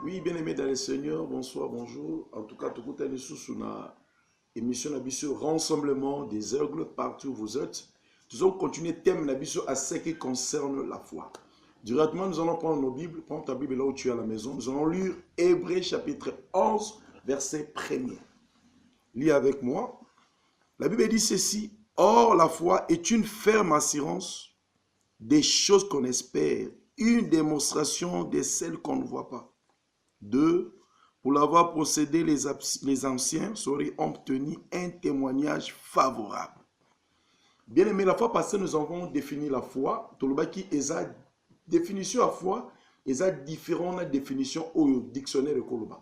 Oui, bien aimé dans le Seigneur, bonsoir, bonjour. En tout cas, tout le monde est sous la émission Nabiso, Rassemblement des Aigles, partout où vous êtes. Nous allons continuer le thème Nabiso à ce qui concerne la foi. Directement, nous allons prendre nos Bibles, prends ta Bible là où tu es à la maison. Nous allons lire Hébreux chapitre 11, verset 1er. Lis avec moi. La Bible dit ceci: Or, la foi est une ferme assurance des choses qu'on espère, une démonstration de celles qu'on ne voit pas. 2. Pour l'avoir procédé, les anciens auraient obtenu un témoignage favorable. Bien aimé, la fois passée, nous avons défini la foi. Tolobaki, esa définition à foi, esa différentes définitions au dictionnaire de Koloba.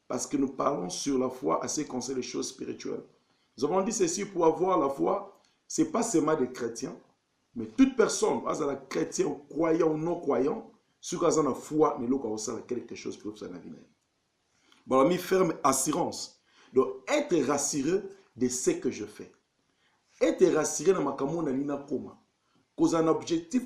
Parce que nous parlons sur la foi à ce qui concerne les choses spirituelles. Nous avons dit ceci: pour avoir la foi, ce n'est pas seulement des chrétiens, mais toute personne, à chrétien, croyant ou non croyant, ce qui a la foi, ne l'a pas quelque chose pour ça. Bon, on a mis ferme assurance. Donc, être rassuré de ce que je fais. Être rassuré dans ma camon alina koma. Cause un objectif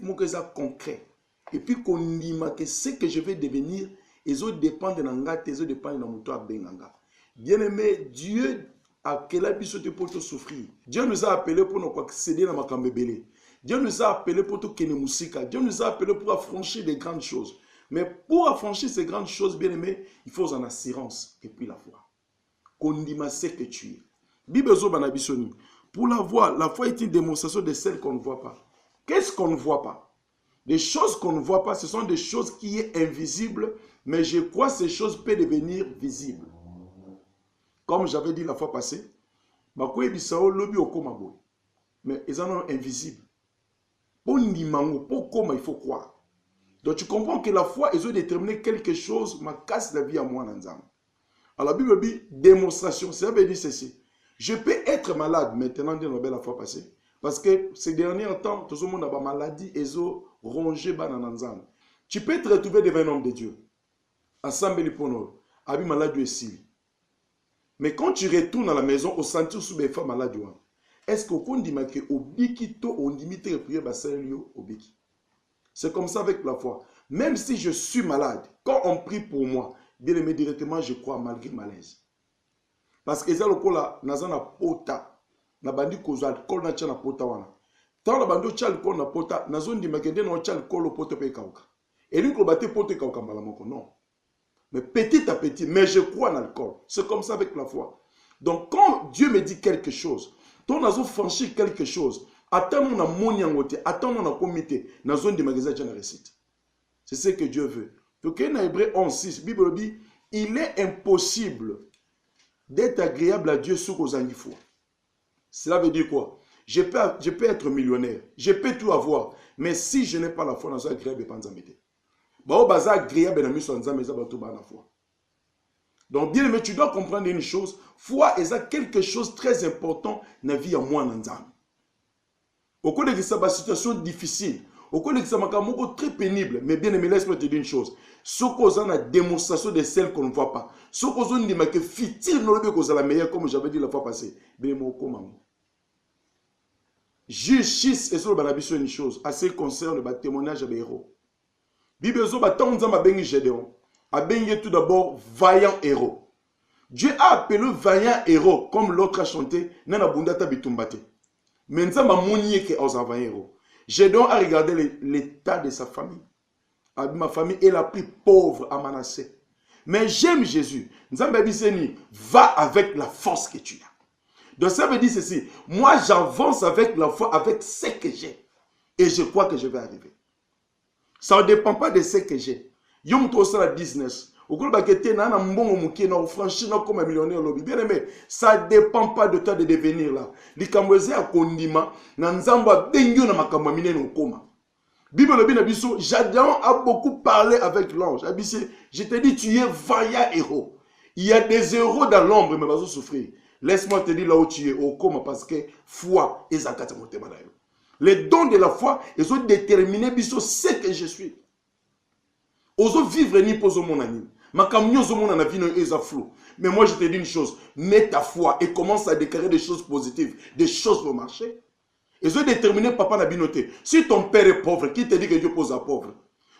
concret. Et puis qu'on dit que ce que je vais devenir, les autres dépendent de l'anga, les autres dépendent de mon toit benganga. Bien aimé, Dieu a quel habitude pour te souffrir. Dieu nous a appelés pour nous accéder dans ma cambébélé. Dieu nous a appelés pour tout Kene Moussika. Dieu nous a appelés pour affranchir des grandes choses. Mais pour affranchir ces grandes choses, bien aimé, il faut en assurance et puis la foi. Qu'on dit ce que tu es. Bible Zobanabisoni. Pour la foi est une démonstration de celles qu'on ne voit pas. Qu'est-ce qu'on ne voit pas? Les choses qu'on ne voit pas, ce sont des choses qui sont invisibles, mais je crois que ces choses peuvent devenir visibles. Comme j'avais dit la fois passée, mais ils sont invisibles. Pourquoi il faut croire? Donc tu comprends que la foi, ils ont déterminé quelque chose, ma casse la vie à moi. Alors la Bible dit démonstration, ça veut dire ceci: je peux être malade maintenant, la fois passée, parce que ces derniers temps, tout le monde a une maladie, ils ont rongé banananzan. Tu peux te retrouver devant un homme de Dieu, ensemble les pono, abi maladie ici. Mais quand tu retournes à la maison, au sentir sous les femmes malades, est-ce qu'on dit que au biki to on limite le prière basalio au biki? C'est comme ça avec la foi. Même si je suis malade, quand on prie pour moi, bien aimé, directement je crois malgré malaise. Parce que ça le kola nazana pota, na bandi koza alcool na tcha na pota wana. Tant la bandi tcha alcool na pota, nazon di makende na tcha alcool pota pe kauka. Et lui ko bate pota kauka malamoko non. Mais petit à petit, mais je crois en l'alcool. C'est comme ça avec la foi. Donc quand Dieu me dit quelque chose, ton nazo franchir quelque chose, attends mon amonyangote, attends mon comité, nazo di magasin de la récite. C'est ce que Dieu veut. Donc dans Hébreux 11:6, Bible dit, il est impossible d'être agréable à Dieu sous aux foi. Cela veut dire quoi? Je peux être millionnaire, je peux tout avoir, mais si je n'ai pas la foi, nazo agréable pas nzambete. Donc bien aimé, tu dois comprendre une chose: foi est quelque chose de très important dans la vie à moi. Au cours de cette situation difficile, au cours de cette situation très pénible, mais bien aimé, laisse-moi te dire une chose: ce qu'on a la démonstration de celles qu'on ne voit pas, ce qu'on a dit que fitil nous la meilleure, comme j'avais dit la fois passée. Justice et sur une chose à ce qui concerne le témoignage de héros. Bible zo batango nzamba bengi Gédéon, a bengi tout d'abord vaillant héros. Dieu a appelé vaillant héros comme l'autre a chanté nana bundata bitumbate. Mais nzamba monié que aux vaillant héros. Gédéon a regardé l'état de sa famille. Ma famille est la plus pauvre à Manassé. Mais j'aime Jésus. Nzamba biseni va avec la force que tu as. Donc ça veut dire ceci: moi j'avance avec la foi, avec ce que j'ai, et je crois que je vais arriver. Ça ne dépend pas de ce que j'ai. Yom to ça la business. Au cours de na na mbongo mukie na franchi na comme un millionnaire lobby. Bien aimé, ça ne dépend pas de toi de devenir là. Likamweze a kondima na nzamba bengyo na makamwa minene okoma. Bible lobi na biso, Jadian a beaucoup parlé avec l'ange. Abissé, je te dis, tu es vaillant héros. Il y a des héros dans l'ombre mais vas souffrir. Laisse-moi te dire là où tu es okoma parce que foi et zakata motema na yo. Les dons de la foi, ils ont déterminé ce que je suis. Ils ont vivre ni pour mon ami. Mais moi je te dis une chose: mets ta foi et commence à déclarer des choses positives. Des choses vont marcher. Ils ont déterminé, papa n'a binoté. Si ton père est pauvre, qui te dit que Dieu pose à pauvre?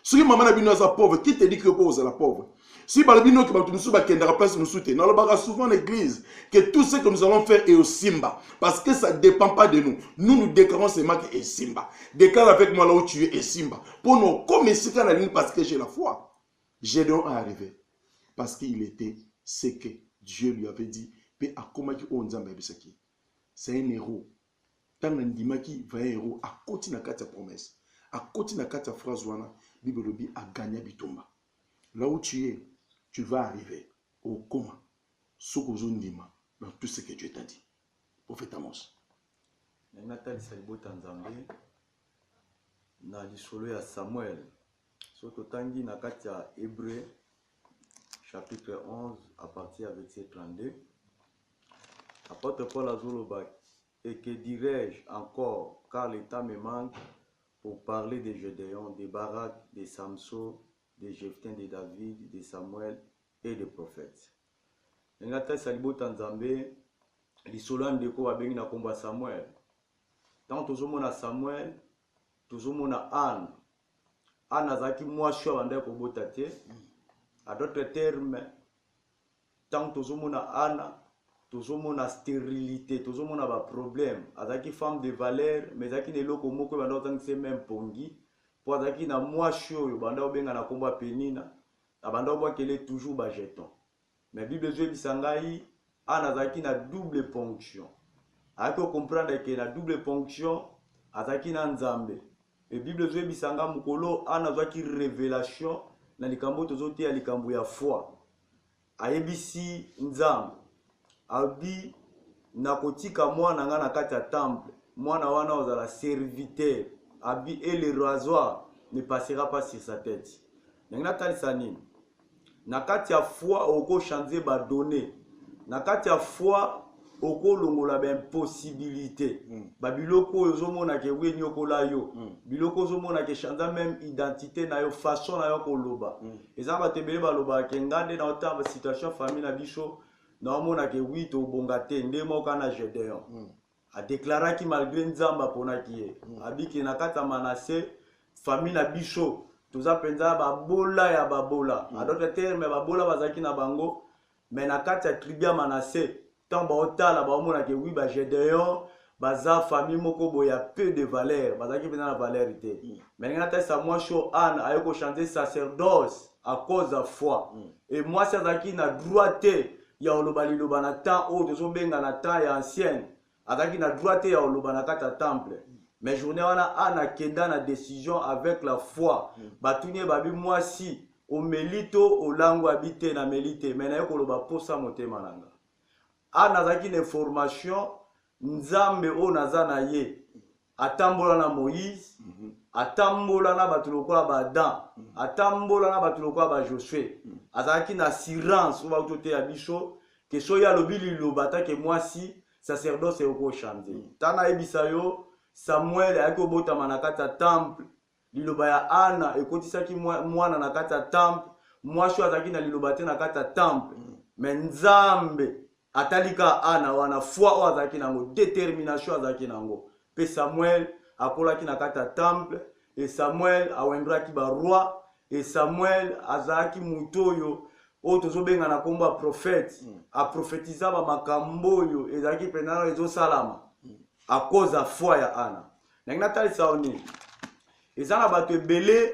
Si maman a bino sa pauvre, qui te dit que vous la pauvre? Si balbino qui va nous souba kendra place nous soutient, nous le souvent l'église que tout ce que nous allons faire est au Simba parce que ça ne dépend pas de nous. Nous déclarons seulement que est Simba. Déclare avec moi là où tu es et Simba. Pour nous comme ici dans la ligne parce que j'ai la foi. Gédéon est arrivé parce qu'il était ce que Dieu lui avait dit. C'est un héros. Tant que Ndimaki va un héros à côté de la promesse, à côté de la phrase wana, Bible a gagné bitomba. Là où tu es, tu vas arriver au coma, Sokozondima, dans tout ce que Dieu t'a dit. Prophète Amos. Nathalie Salibota Nzambe, na lisolo ya Samuel, soto tangi na kati ya Hébreu, chapitre 11, à partir de verset 32. Apôtre Paul Azoloba, et que dirais-je encore, car le temps me manque pour parler de Gédéon, de Barak, de Samson, de Jephthé, de David, de Samuel et des prophètes. Nathalie Salibota Nzambe, lisolo ndeko babengi na komba Samuel. Tant tozomona Samuel, tozomona Anne. Anne azaki mwasi wa bandeko kobota te. À d'autres termes, tant tozomona Anne, tozomona stérilité, tozomona ba problème. Azaki femme de valeur, mais azaki neloko moko banda tangise même pongi. Po azaki na mwasi oyo banda obenga na komba Penina, abanda obwakele toujours ba jeton. Mais Bible zo bisangai Anne azaki na double ponction. Ako comprendre que la double ponction azaki na Nzambe. Et Bible zo bisanga mukolo Anne azaki révélation na likambo tozote ya likambo ya foi. Ayebisi Nzambe. Abi na kotika mwana nga na kati ya temple. Mwana wana ozala serviteur. Abi et le rasoir ne passera pas sur sa tête. Nengna talisa nini? Na kati ya foi oko changer ba donner. Na kati ya foi oko longola ba impossibilité. Ba biloko ozomona ke we nyokola yo. Biloko ozomona ke changer même identité na yo façon na yo koloba. Eza ba tebele ba loba ke ngande na otamba situation famille na biso na omona ke oui to bongate ndemo kana Gédéon. A déclaré ki malgré Nzamba pona ki abiki na kata Manassé famille na biso toza penza ba bola ya babola. A d'autres termes ba bola bazaki na bango mais na kata tribu ya Manassé tant ba otala ba omona ke oui ba Gédéon baza famille moko boya peu de valeur bazaki pena na valeur ité. Mais ngata sa moi cho Anne ayoko chanter sacerdoce à cause de foi. Et moi ça zaki na droite ya olobali loba na temps o tozo benga na temps ya ancienne. Azaki na droite ya oloba na kata temple. Mais journée wana Anne kenda na décision avec la foi. Batunye babi moi si o melito o lango habité na melite mais na yoko loba posa motema nanga. Anne azaki na formation Nzambe o nazana ye. Atambola na Moïse, atambola na batulokola ba Adam, atambola na batulokola ba Josué. Azaki na assurance ou ba utote ya biso que soya lobili lobata ke moi si sacerdoce oko changer. Tana ebisa yo Samuel ayako bota manakata temple, liloba ya Anna ekotisaki mwana na kata temple, mwasho azaki na lilobate na kata temple. Mais Nzambe atalika Anna wana foi o azaki nango, détermination azaki nango. Pe Samuel akolaki na kata temple et Samuel awendraki ba roi et Samuel azaki mutoyo o tozobenga na komba prophète a prophétisa ba makambo yo ezaki penana ezo salama à cause de foi ya Anna. Nengna talisa oni ezana bato ebele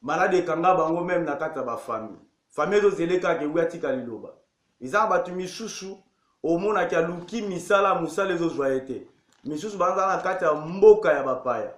malade kanga bango même na kata ba famille. Famille zo zeleka ke wiatika liloba. Ezana bato misusu omona ki aluki misala musala ezo joyete. Misusu banza na kati ya mboka ya bapaya.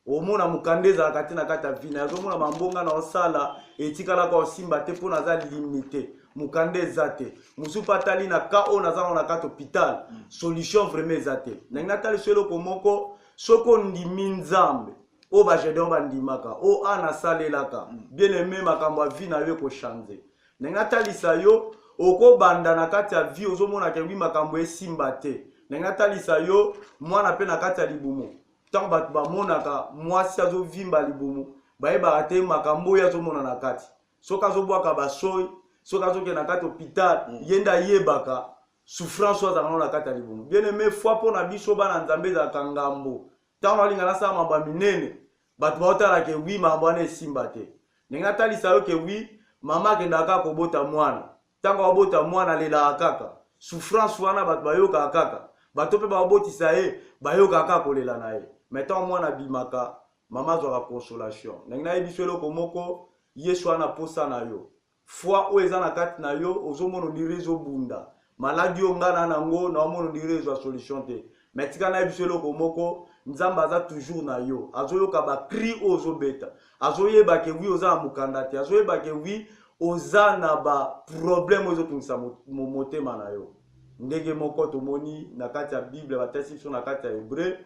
Omona mukandeza kati na kati ya vina. Yazomona mambonga na osala etikala kwa osimba te pona za limité. Mukandeza te. Musupa tali na ka o nazana na kati hôpital. Solution vraiment zate. Nengna tali selo komoko soko ndimi Nzambe. O ba Gédéon ba ndimaka. O ana salelaka. Bien aimé makambo ya vie na yo ko changer. Nengna tali sayo oko banda na kati ya vie ozomona ke wi makambo esimba te. Nenga talisa yo mwana pe na kati ya libumu tant batu bamonaka mwasi azo vimba libumu bayeba ate makambo ya zomona na kati soka zo bwaka basoy soka zo ke na kati hôpital yenda yebaka souffrance za na kati ya libumu bien aimé foi pona biso bana Nzambe za kangambo tant walinga na sama ba minene batu baotala ke wi mambo na esimba te Nenga talisa yo ke oui, mama kendaka kobota mwana. Tango abota mwana lela kaka. Souffrance wana bat bayoka kaka. Bato pe babotisa ye, bayoka kaka kolela na ye. Mettons mwana bimaka, mama zwaka consolation. Nenga yebiso eloko moko, Yesu ana posa na yo. Foi o eza na kati na yo, ozomono direzo bunda. Maladi yo ngana nango, na omono direzo solution te. Metika na yebiso eloko moko, Nzamba aza toujours na yo. Azoyoka ba cri ozo beta. Azoyeba ke wi oza na mukanda te. Azoyeba ke wi oza na ba problème ozo tungisa motema na yo. Ndenge moko tomoni na kati ya Bible batasi biso na kati ya Hébreu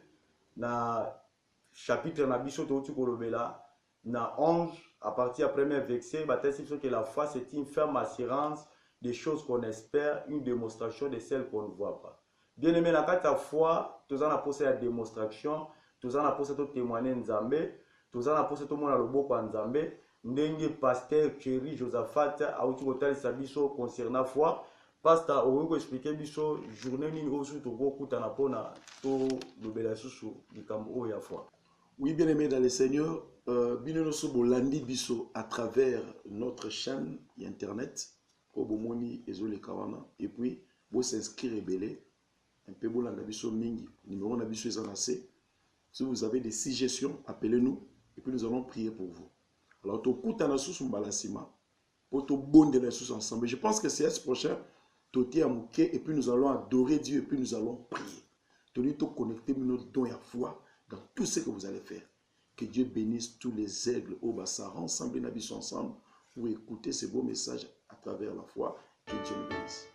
na chapitre na biso touti kolobela na 11 à partir du premier verset batasi biso que la foi c'est une ferme assurance des choses qu'on espère, une démonstration de celles qu'on ne voit pas. Bien aimé, na kati ya foi, toza na posa ya démonstration, toza na posa to témoigner Nzambe, toza na posa to mona loboko ya Nzambe, ndenge pasteur Thierry Josaphat auti kotalisa biso concernant foi. Pasteur oyo expliquer biso journée nini osu to kokuta na pona to lobela susu likambo oyo ya foi. Oui, bien aimé dans le Seigneur, bino so bolandi biso à travers notre chaîne internet Obomoni Ezole Kawana et puis vous s'inscrire rebelle un peu bolanda biso mingi numéro na biso ezanacé. Si vous avez des suggestions, appelez-nous et puis nous allons prier pour vous. Alors to kuta na susu mbalasima pour to bonde na susu ensemble. Je pense que c'est ce prochain Toti Amouké et puis nous allons adorer Dieu et puis nous allons prier. Toni to connecter notre don et foi dans tout ce que vous allez faire. Que Dieu bénisse tous les aigles au Bassa, ensemble, ensemble, pour écouter ces beaux messages à travers la foi. Que Dieu nous bénisse.